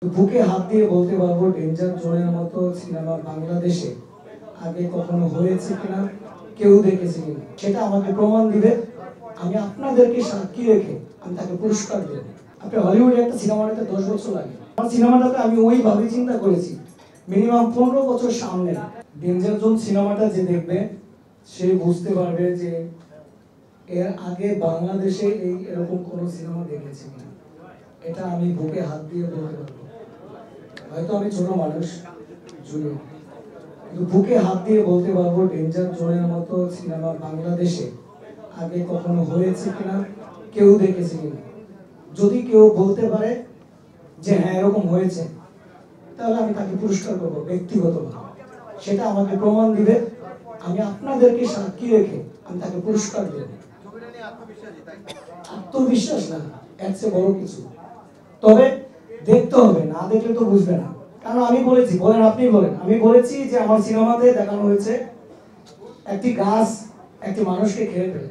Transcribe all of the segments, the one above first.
বুকে হাত দিয়ে বলতে পারবো ডেঞ্জার জোনের মতো সিনেমা বাংলাদেশে আগে কখনো হয়েছে কিনা, কেউ দেখেছে কিনা সেটা আমাকে প্রমাণ দিবে। আমি আপনাদেরকে সাক্ষী রেখে আমি তাকে পুরস্কার দেব। আপনি হলিউডে একটা সিনেমা বানাতে 10 বছর লাগে, আমার সিনেমাটাকে আমি ওইভাবে চিন্তা করেছি মিনিমাম 15 বছর সামনে। ডেঞ্জার জোন সিনেমাটা যে দেখবে সে বুঝতে পারবে যে এর আগে বাংলাদেশে এরকম কোনো সিনেমা দেখেছি কিনা। এটা আমি বুকে হাত দিয়ে বলতে পারবো। হয়তো আমি ছোট মানুষ জুনিয়র, কিন্তু বুকে হাত দিয়ে বলতে পারবো ডেঞ্জার জোনের মতো সিনেমা বাংলাদেশে আগে কখনো হয়েছে কিনা, কেউ দেখেছে কিনা। যদি কেউ বলতে পারে যে হ্যাঁ এরকম হয়েছে, তাহলে আমি তাকে পুরস্কার করবো ব্যক্তিগতভাবে। সেটা আমাকে প্রমাণ দিবে। আমি আপনাদেরকে সাক্ষী রেখে আমি তাকে পুরস্কার দেব। আত্মবিশ্বাস না, এর চেয়ে বড় কিছু। তবে দেখতে হবে, না দেখলে তো বুঝবে না। কারণ আমি বলেছি, বলেন আপনি বলেন, আমি বলেছি যে আমার সিনেমাতে দেখানো হয়েছে একটি গাছ একটি মানুষকে খেয়ে ফেলে।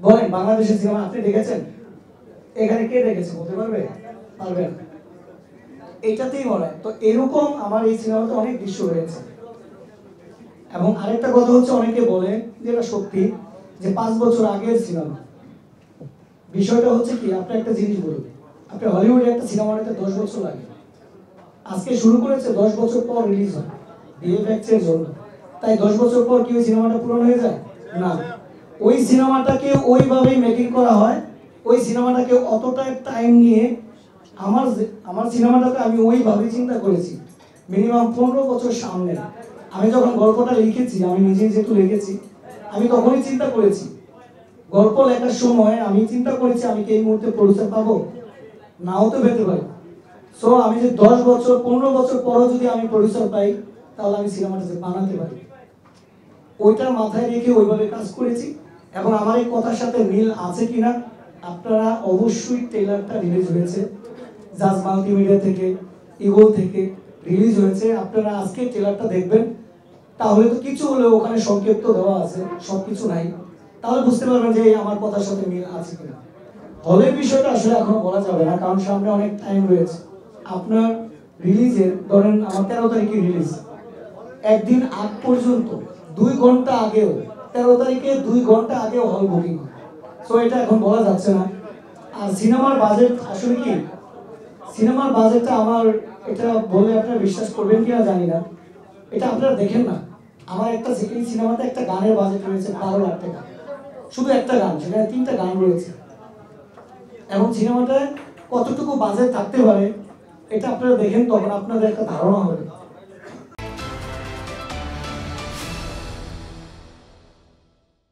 বলেন বাংলাদেশের সিনেমা আপনি দেখেছেন? এখানে কে দেখেছে বলতে পারবে? পারবে না। এইটাতেই বলে তো এরকম আমার এই সিনেমাতে অনেক দৃশ্য রয়েছে। এবং আরেকটা কথা হচ্ছে, অনেকে বলে যেটা সত্যি যে 5 বছর আগের সিনেমা। বিষয়টা হচ্ছে কি, আপনি একটা জিনিস বলুন, আপনি হলিউডে একটা সিনেমা বানাতে 10 বছর লাগে। আজকে শুরু করেছে 10 বছর পর রিলিজ হয় ভিএফএক্সের জন্য। তাই 10 বছর পর কি ওই সিনেমাটা পূরণ হয়ে যায়? না। ওই সিনেমাটাকে ওইভাবেই মেকিং করা হয়। ওই সিনেমাটাকে অতটা টাইম নিয়ে আমার সিনেমাটাকে আমি ওইভাবে চিন্তা করেছি মিনিমাম 15 বছর সামনে। আমি যখন গল্পটা লিখেছি, আমি নিজে যেহেতু লিখেছি, আমি তখনই চিন্তা করেছি গল্প লেখার সময় আমি চিন্তা করেছি আমি কি এই মুহূর্তে প্রডিউসার পাবো, নাও তো পেতে পারি। সো আমি যে 10 বছর 15 বছর পরও যদি আমি প্রডিউসার পাই, তাহলে আমি সিনেমাটা বানাতে পারি। ওইটা মাথায় রেখে ওইভাবে কাজ করেছি। এবং আমার এই কথার সাথে মিল আছে কিনা আপনারা অবশ্যই, ট্রেলারটা রিলিজ হয়েছে জাজ মাল্টিমিডিয়া থেকে, ইগল থেকে রিলিজ হয়েছে। আপনারা আজকে ট্রেলারটা দেখবেন, তাহলে তো কিছু হলেও ওখানে সংক্ষেপ তো দেওয়া আছে, সবকিছু নাই, তাহলে বুঝতে পারবেন যে আমার কথার সাথে মিল আছে কিনা। হলের বিষয়টা আসলে এখনো বলা যাবে না, কারণ সামনে অনেক টাইম রয়েছে। আপনার রিলিজের ধরেন আমার 13 তারিখে রিলিজ, একদিন আগ পর্যন্ত 2 ঘন্টা আগেও, 13 তারিখে 2 ঘন্টা আগেও হল বুকিং হয়। সো এটা এখন বলা যাচ্ছে না। আর সিনেমার বাজেট আসলে কি, সিনেমার বাজেটটা আমার, এটা বলে আপনারা বিশ্বাস করবেন কিনা জানি না, এটা আপনারা দেখেন না। আমার একটা এই সিনেমাতে একটা গানের বাজেট রয়েছে 12 লাখ টাকা, শুধু একটা গান, সেখানে 3টা গান রয়েছে। এবং সিনেমাটায় কতটুকু বাজেট থাকতে পারে এটা আপনারা দেখেন, তখন আপনাদের একটা ধারণা হবে।